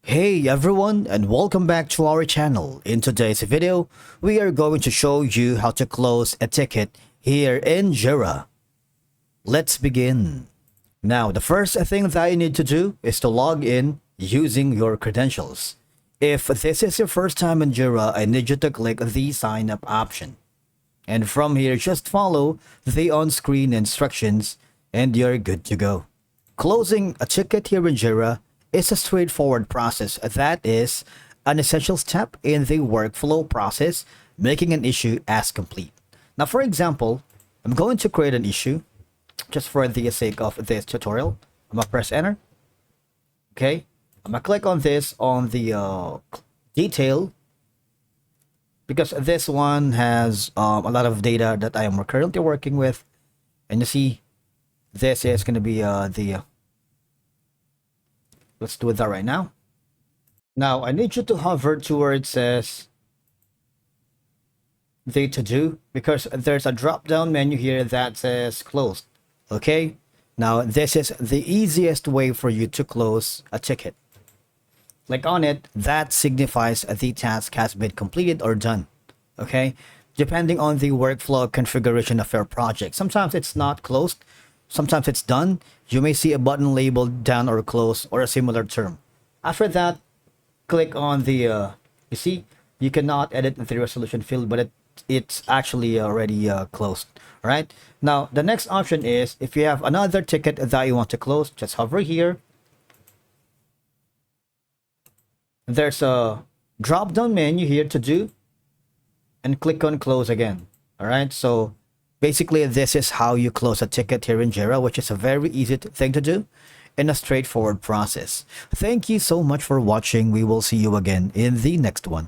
Hey everyone, and welcome back to our channel. In today's video, we are going to show you how to close a ticket here in Jira. Let's begin. Now, the first thing that you need to do is to log in using your credentials. If this is your first time in Jira, I need you to click the sign up option. And from here, just follow the on-screen instructions and you're good to go. Closing a ticket here in Jira is a straightforward process that is an essential step in the workflow process, making an issue as complete. Now, for example, I'm going to create an issue just for the sake of this tutorial. I'm gonna press enter. Okay, I'm gonna click on this on the detail because this one has a lot of data that I am currently working with, and you see this is going to be let's do that right now. Now, I need you to hover to where it says the to do because there's a drop down menu here that says closed. Okay, now this is the easiest way for you to close a ticket. Click on it, that signifies the task has been completed or done. Okay, depending on the workflow configuration of your project, sometimes it's not closed, sometimes it's done. You may see a button labeled done or close or a similar term. After that, click on the, you see, you cannot edit the resolution field, but it's actually already closed. All right. Now, the next option is if you have another ticket that you want to close, just hover here. There's a drop down menu here to do and click on close again. All right. So basically, this is how you close a ticket here in Jira, which is a very easy thing to do in a straightforward process. Thank you so much for watching. We will see you again in the next one.